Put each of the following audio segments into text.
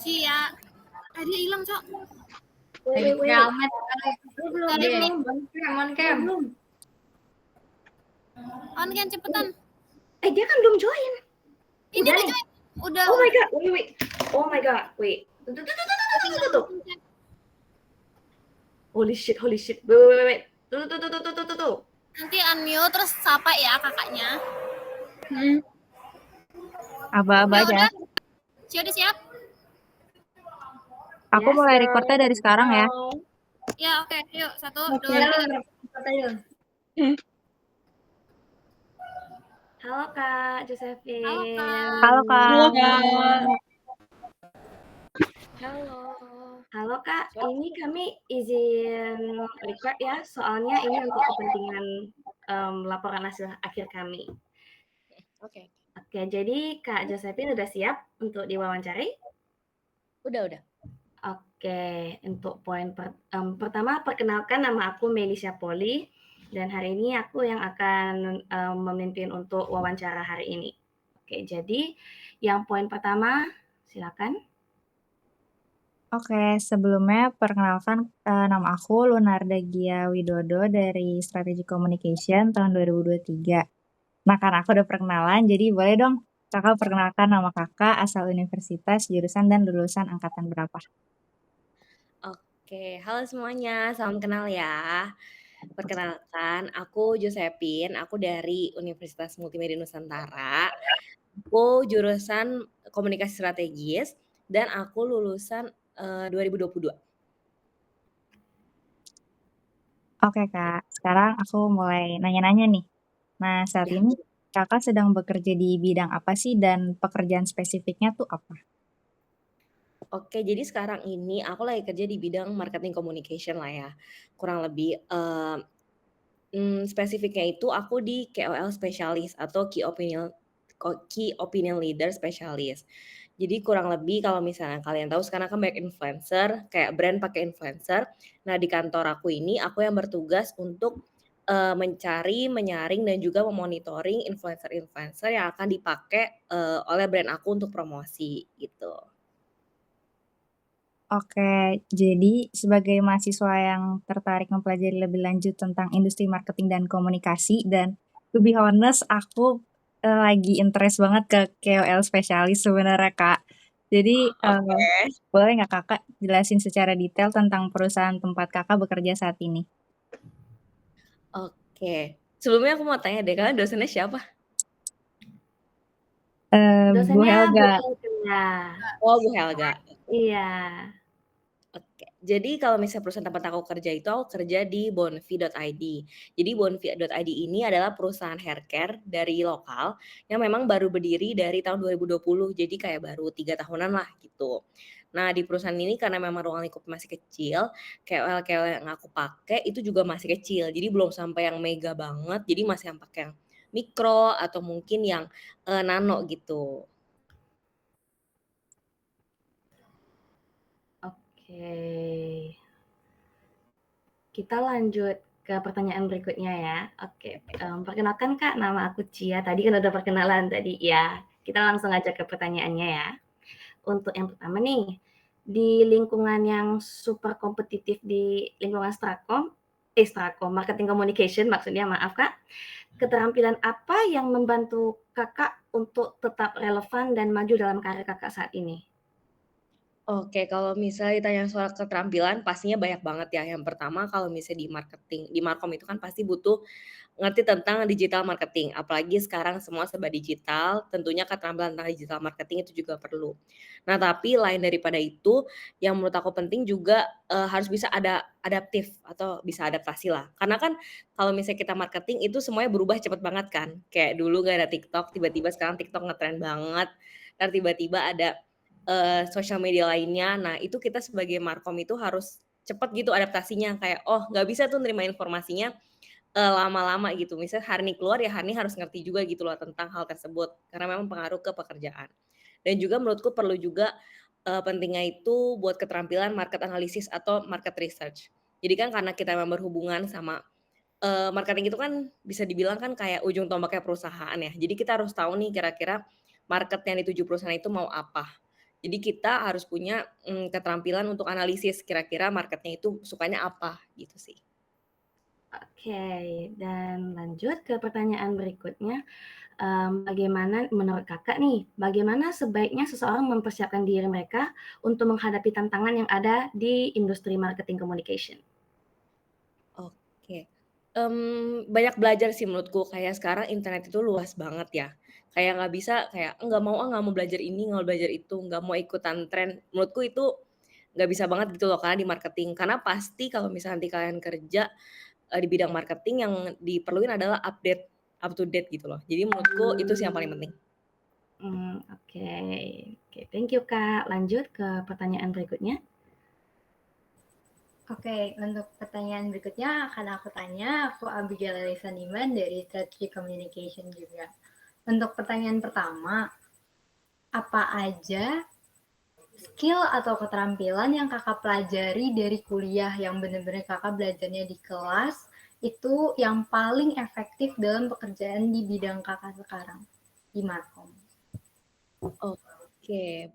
Cia. Dia hilang, Cok. Wait. Kiamat. Belum. On cam. Belum. On kan cepetan. Dia kan belum join. Ini Udah udah nih. join. Udah. Oh my god, wait. Oh my god, wait. Tuh. Holy shit. Wait. Tuh. Nanti unmute terus sapa ya kakaknya. Aba-aba Ya aja. udah. Cia udah siap? Aku Yes, mulai girl. recordnya dari sekarang ya. Ya, oke. Yuk, 1, 2, Oke. 3. Halo Kak Josephine. Halo, Kak. Halo Kak. Halo, Kak. Halo Kak, ini kami izin record ya, soalnya ini untuk kepentingan laporan hasil akhir kami. Oke. Oke, jadi Kak Josephine udah siap untuk diwawancari? Udah. Oke, untuk poin pertama, perkenalkan nama aku Melisha Poli, dan hari ini aku yang akan memimpin untuk wawancara hari ini. Oke, jadi yang poin pertama, silakan. Oke, sebelumnya perkenalkan nama aku Lunarda Gia Widodo dari Strategic Communication tahun 2023. Nah, karena aku udah perkenalan, jadi boleh dong Kakak perkenalkan nama Kakak, asal universitas, jurusan, dan lulusan angkatan berapa? Oke, halo semuanya, salam kenal ya. Perkenalkan, aku Josephine, aku dari Universitas Multimedia Nusantara. Aku jurusan Komunikasi Strategis dan aku lulusan 2022. Oke Kak, sekarang aku mulai nanya-nanya nih. Nah, saat Ya. ini Kakak sedang bekerja di bidang apa sih dan pekerjaan spesifiknya tuh apa? Oke, jadi sekarang ini aku lagi kerja di bidang marketing communication lah ya. Kurang lebih spesifiknya itu aku di KOL spesialis atau Key Opinion Leader spesialis. Jadi kurang lebih kalau misalnya kalian tahu sekarang kan banyak influencer, kayak brand pakai influencer. Nah, di kantor aku ini aku yang bertugas untuk mencari, menyaring dan juga memonitoring influencer-influencer yang akan dipakai oleh brand aku untuk promosi gitu. Oke, jadi sebagai mahasiswa yang tertarik mempelajari lebih lanjut tentang industri marketing dan komunikasi, dan to be honest, aku lagi interest banget ke KOL spesialis sebenarnya Kak. Jadi boleh nggak Kakak jelasin secara detail tentang perusahaan tempat Kakak bekerja saat ini? Oke, sebelumnya aku mau tanya deh, kalian dosennya siapa? Bu Dosennya Bu Helga. Helga. Oh, Bu Helga. Iya. Oke, jadi kalau misalnya perusahaan tempat aku kerja itu, aku kerja di bonfi.id. Jadi bonfi.id ini adalah perusahaan haircare dari lokal yang memang baru berdiri dari tahun 2020, jadi kayak baru 3 tahunan lah gitu. Nah, di perusahaan ini karena memang ruang lingkup masih kecil, KOL-KOL yang aku pakai itu juga masih kecil, jadi belum sampai yang mega banget, jadi masih yang pakai yang mikro atau mungkin yang nano gitu. Oke. Kita lanjut ke pertanyaan berikutnya ya. Oke, perkenalkan Kak, nama aku Cia. Tadi kan udah perkenalan tadi ya. Kita langsung aja ke pertanyaannya ya. Untuk yang pertama nih, di lingkungan yang super kompetitif di lingkungan Strakom, marketing communication maksudnya, maaf Kak. Keterampilan apa yang membantu Kakak untuk tetap relevan dan maju dalam karir Kakak saat ini? Oke, kalau misalnya ditanya soal keterampilan, pastinya banyak banget ya. Yang pertama kalau misalnya di marketing, di markom itu kan pasti butuh ngerti tentang digital marketing. Apalagi sekarang semua serba digital, tentunya keterampilan tentang digital marketing itu juga perlu. Nah, tapi lain daripada itu, yang menurut aku penting juga harus bisa ada adaptif atau bisa adaptasi lah. Karena kan kalau misalnya kita marketing itu semuanya berubah cepet banget kan. Kayak dulu nggak ada TikTok, tiba-tiba sekarang TikTok ngetren banget. Ntar tiba-tiba ada sosial media lainnya. Nah, itu kita sebagai markom itu harus cepet gitu adaptasinya, kayak, oh nggak bisa tuh nerima informasinya lama-lama gitu. Misalnya hari ini keluar, ya hari ini harus ngerti juga gitu loh tentang hal tersebut, karena memang pengaruh ke pekerjaan. Dan juga menurutku perlu juga pentingnya itu buat keterampilan market analysis atau market research. Jadi kan karena kita memang berhubungan sama marketing itu kan bisa dibilang kan kayak ujung tombaknya perusahaan ya. Jadi kita harus tahu nih kira-kira market yang dituju perusahaan itu mau apa. Jadi kita harus punya keterampilan untuk analisis kira-kira marketnya itu sukanya apa gitu sih. Oke, dan lanjut ke pertanyaan berikutnya. Bagaimana menurut Kakak nih, bagaimana sebaiknya seseorang mempersiapkan diri mereka untuk menghadapi tantangan yang ada di industri marketing communication? Oke, banyak belajar sih menurutku, kayak sekarang internet itu luas banget ya, kayak nggak bisa kayak, nggak mau belajar ini, nggak mau belajar itu, nggak mau ikutan tren." Menurutku itu nggak bisa banget gitu loh karena di marketing, karena pasti kalau misalnya nanti kalian kerja, di bidang marketing yang diperluin adalah up to date gitu loh. Jadi menurutku itu sih yang paling penting. Oke. Oke, thank you, Kak. Lanjut ke pertanyaan berikutnya. Oke, untuk pertanyaan berikutnya akan aku tanya, aku Abigail Elisa Niman dari Strategy Communication juga. Untuk pertanyaan pertama, apa aja skill atau keterampilan yang kakak pelajari dari kuliah yang benar-benar kakak belajarnya di kelas itu yang paling efektif dalam pekerjaan di bidang kakak sekarang di Markom? Oke,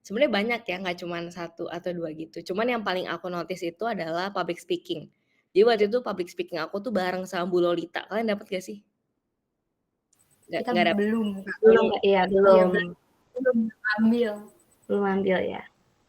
sebenarnya banyak ya, nggak cuman 1 atau 2 gitu. Cuman yang paling aku notice itu adalah public speaking. Jadi waktu itu public speaking aku tuh bareng sama Bu Lolita, kalian dapet gak sih? Kita Nggak dapet? belum, Kak. Belum, Kak, iya Iya, belum belum ambil. ambil ya.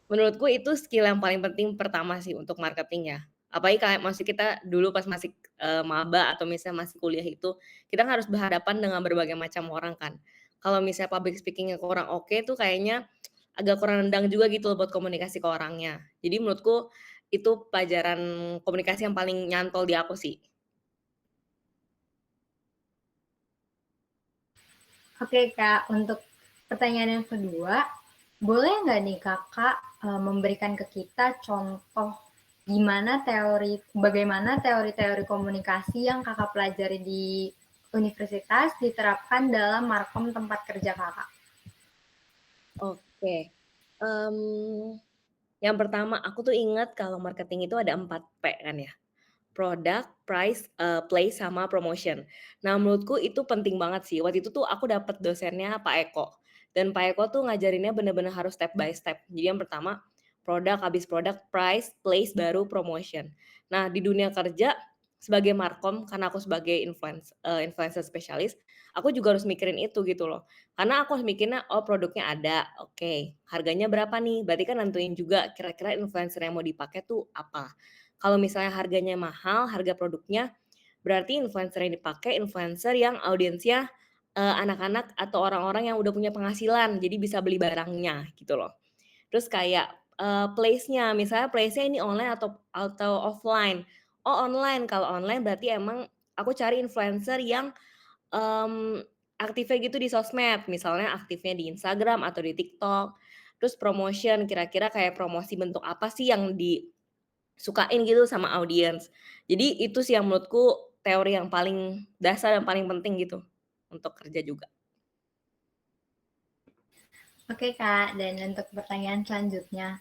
Menurutku itu skill yang paling penting pertama sih untuk marketing ya. Apalagi kayak masih kita dulu pas masih, maba atau misalnya masih kuliah itu, kita kan harus berhadapan dengan berbagai macam orang kan. Kalau misalnya public speaking-nya kurang oke tuh kayaknya agak kurang nendang juga gitu loh buat komunikasi ke orangnya. Jadi menurutku itu pelajaran komunikasi yang paling nyantol di aku sih. Oke, Kak, untuk pertanyaan yang kedua, boleh nggak nih Kakak memberikan ke kita contoh bagaimana teori-teori komunikasi yang Kakak pelajari di universitas diterapkan dalam Markom tempat kerja Kakak? Oke, yang pertama aku tuh ingat kalau marketing itu ada 4 P kan ya. Product, price, place, sama promotion. Nah, menurutku itu penting banget sih. Waktu itu tuh aku dapet dosennya Pak Eko, dan Pak Eko tuh ngajarinnya bener-bener harus step by step. Jadi yang pertama produk, habis produk, price, place, baru promotion. Nah, di dunia kerja sebagai markom, karena aku sebagai influencer spesialis, aku juga harus mikirin itu gitu loh. Karena aku harus mikirnya, oh produknya ada, oke, harganya berapa nih? Berarti kan nentuin juga kira-kira influencer yang mau dipakai tuh apa. Kalau misalnya harganya mahal, harga produknya, berarti influencer yang dipakai influencer yang audiensnya, anak-anak atau orang-orang yang udah punya penghasilan, jadi bisa beli barangnya gitu loh. Terus kayak, place-nya, misalnya place-nya ini online atau offline. Oh online, kalau online berarti emang aku cari influencer yang, mmm, aktifnya gitu di sosmed, misalnya aktifnya di Instagram atau di TikTok. Terus promotion, kira-kira kayak promosi bentuk apa sih yang disukain gitu sama audiens. Jadi itu sih yang menurutku teori yang paling dasar dan paling penting gitu, untuk kerja juga. Oke, Kak, dan untuk pertanyaan selanjutnya,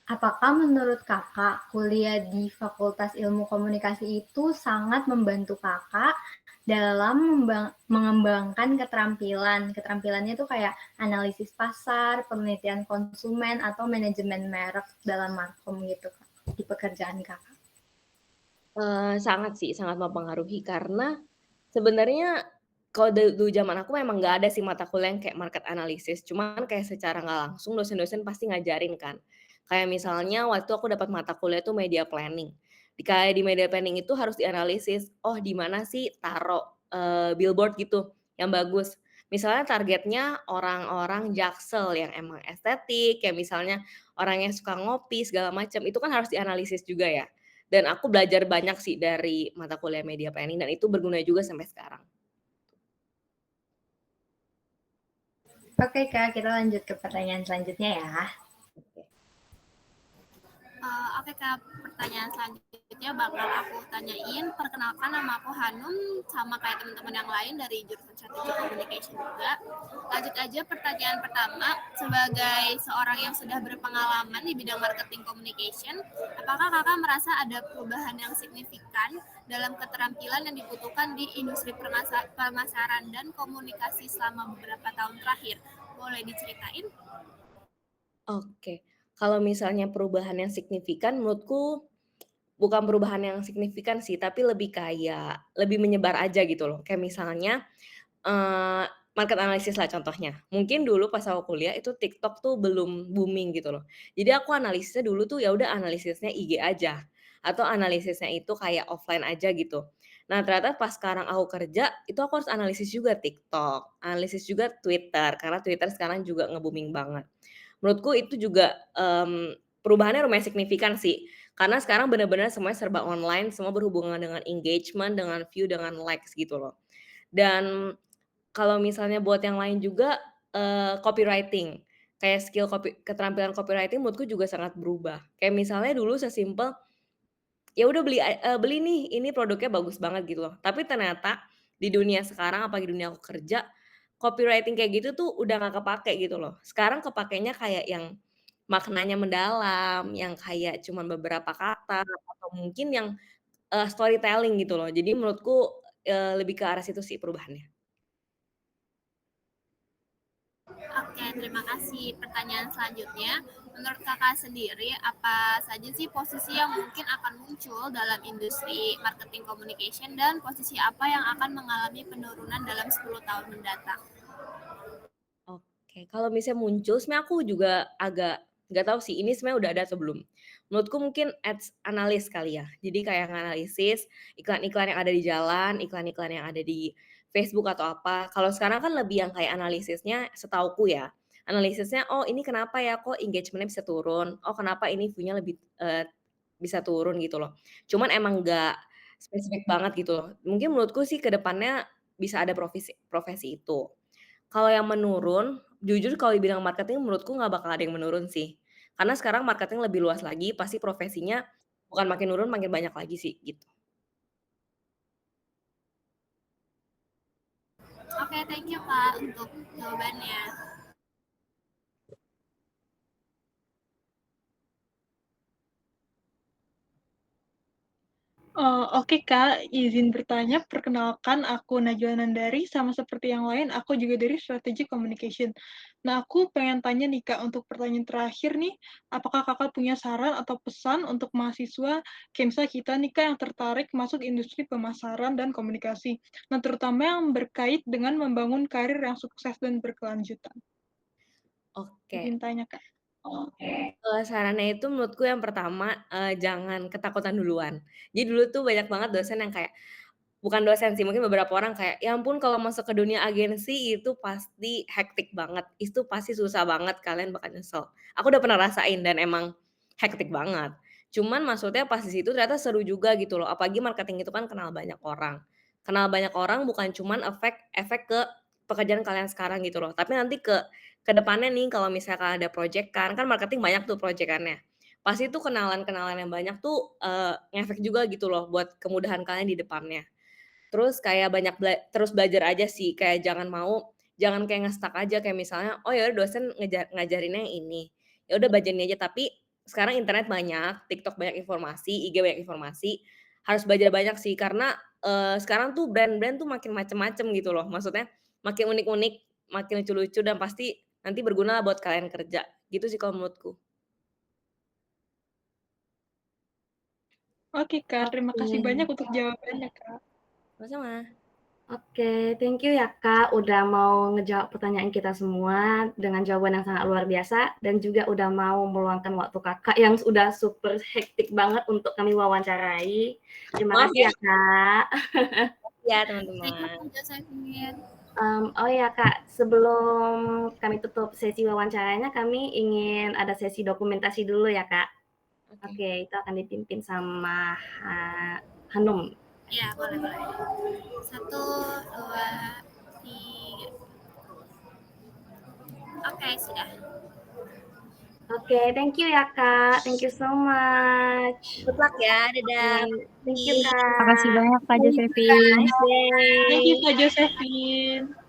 apakah menurut Kakak kuliah di Fakultas Ilmu Komunikasi itu sangat membantu Kakak dalam mengembangkan keterampilan? Keterampilannya itu kayak analisis pasar, penelitian konsumen, atau manajemen merek dalam markom gitu, Kak, di pekerjaan Kakak. Sangat sih, sangat mempengaruhi karena sebenarnya kalau dulu zaman aku memang nggak ada sih mata kuliah yang kayak market analysis, cuman kayak secara nggak langsung dosen-dosen pasti ngajarin kan. Kayak misalnya waktu aku dapat mata kuliah itu media planning. Kayak di media planning itu harus dianalisis, oh di mana sih taruh, billboard gitu yang bagus. Misalnya targetnya orang-orang Jaksel yang emang estetik, kayak misalnya orang yang suka ngopi segala macam, itu kan harus dianalisis juga ya. Dan aku belajar banyak sih dari mata kuliah media planning dan itu berguna juga sampai sekarang. Oke, Kak, kita lanjut ke pertanyaan selanjutnya ya. Oke. Oke Kak, pertanyaan selanjutnya bakal aku tanyain. Perkenalkan, nama aku Hanum, sama kayak teman-teman yang lain dari jurusan Strategy Communication juga. Lanjut aja pertanyaan pertama, sebagai seorang yang sudah berpengalaman di bidang marketing communication, apakah kakak merasa ada perubahan yang signifikan dalam keterampilan yang dibutuhkan di industri pemasaran dan komunikasi selama beberapa tahun terakhir? Boleh diceritain? Oke, kalau misalnya perubahan yang signifikan menurutku bukan perubahan yang signifikan sih, tapi lebih kayak lebih menyebar aja gitu loh. Kayak misalnya, market analysis lah contohnya. Mungkin dulu pas aku kuliah itu TikTok tuh belum booming gitu loh. Jadi aku analisisnya dulu tuh ya udah analisisnya IG aja, atau analisisnya itu kayak offline aja gitu. Nah ternyata pas sekarang aku kerja, itu aku harus analisis juga TikTok, analisis juga Twitter, karena Twitter sekarang juga nge-booming banget. Menurutku itu juga, perubahannya lumayan signifikan sih, karena sekarang benar-benar semuanya serba online, semua berhubungan dengan engagement, dengan view, dengan likes gitu loh. Dan kalau misalnya buat yang lain juga, copywriting, kayak keterampilan copywriting menurutku juga sangat berubah. Kayak misalnya dulu sesimpel, ya udah beli nih, ini produknya bagus banget gitu loh. Tapi ternyata di dunia sekarang, apalagi dunia aku kerja, copywriting kayak gitu tuh udah nggak kepake gitu loh. Sekarang kepakainya kayak yang maknanya mendalam, yang kayak cuman beberapa kata, atau mungkin yang, storytelling gitu loh. Jadi menurutku, lebih ke arah situ sih perubahannya. Oke, terima kasih. Pertanyaan selanjutnya, menurut Kakak sendiri, apa saja sih posisi yang mungkin akan muncul dalam industri marketing communication dan posisi apa yang akan mengalami penurunan dalam 10 tahun mendatang? Oke, kalau misalnya muncul sebenarnya aku juga agak nggak tahu sih ini sebenarnya udah ada atau belum. Menurutku mungkin ads analis kali ya. Jadi kayak nganalisis iklan-iklan yang ada di jalan, iklan-iklan yang ada di Facebook atau apa. Kalau sekarang kan lebih yang kayak analisisnya setauku ya. Analisisnya, oh ini kenapa ya kok engagement-nya bisa turun? Oh kenapa ini view-nya lebih bisa turun gitu loh. Cuman emang nggak spesifik banget gitu loh. Mungkin menurutku sih ke depannya bisa ada profesi itu. Kalau yang menurun, jujur kalau dibilang marketing menurutku nggak bakal ada yang menurun sih. Karena sekarang marketing lebih luas lagi, pasti profesinya bukan makin nurun, makin banyak lagi sih, gitu. Oke, thank you Kak untuk jawabannya. Oke Kak, izin bertanya. Perkenalkan, aku Najwa Nandari, sama seperti yang lain, aku juga dari Strategic Communication. Nah, aku pengen tanya nih Kak, untuk pertanyaan terakhir nih, apakah Kakak punya saran atau pesan untuk mahasiswa, kayak misalnya kita nih Kak, yang tertarik masuk industri pemasaran dan komunikasi, nah terutama yang berkait dengan membangun karir yang sukses dan berkelanjutan? Oke, Izin tanya Kak. sarannya itu menurutku yang pertama, jangan ketakutan duluan. Jadi dulu tuh banyak banget dosen yang kayak bukan dosen sih, mungkin beberapa orang kayak, "Ya ampun kalau masuk ke dunia agensi itu pasti hektik banget, itu pasti susah banget, kalian bakal nyesel." Aku udah pernah rasain dan emang hektik banget. Cuman maksudnya pas di situ ternyata seru juga gitu loh, apalagi marketing itu kan kenal banyak orang. Kenal banyak orang bukan cuman efek ke pekerjaan kalian sekarang gitu loh, tapi nanti ke depannya nih kalau misalkan ada projekan, kan marketing banyak tuh projekannya. Pasti tuh kenalan-kenalan yang banyak tuh, ngefek juga gitu loh buat kemudahan kalian di depannya. Terus kayak banyak terus belajar aja sih, kayak jangan kayak nge-stuck aja kayak misalnya, oh ya udah dosen ngajarinnya yang ini, ya udah belajar ini aja. Tapi sekarang internet banyak, TikTok banyak informasi, IG banyak informasi, harus belajar banyak sih karena, sekarang tuh brand-brand tuh makin macem-macem gitu loh. Maksudnya makin unik-unik, makin lucu-lucu dan pasti nanti berguna lah buat kalian kerja, gitu sih kalau menurutku. Oke Kak, terima Oke. kasih banyak untuk jawabannya Kak. Sama-sama. Oke, thank you ya Kak, udah mau ngejawab pertanyaan kita semua dengan jawaban yang sangat luar biasa dan juga udah mau meluangkan waktu Kakak yang udah super hektik banget untuk kami wawancarai. Terima Maaf kasih ya. ya Kak. Ya Thank you teman-teman. Kak Josephine. Oh ya Kak, sebelum kami tutup sesi wawancaranya, kami ingin ada sesi dokumentasi dulu ya Kak. Oke. Oke, itu akan dipimpin sama Hanum. Ya, boleh. 1, 2, 3. Oke, sudah. Oke, thank you ya Kak, thank you so much. Good luck ya, dadah. Oke, thank you Makasih Kak. banyak Kak Thank you Josephine. guys. Yay. Thank you Kak Josephine.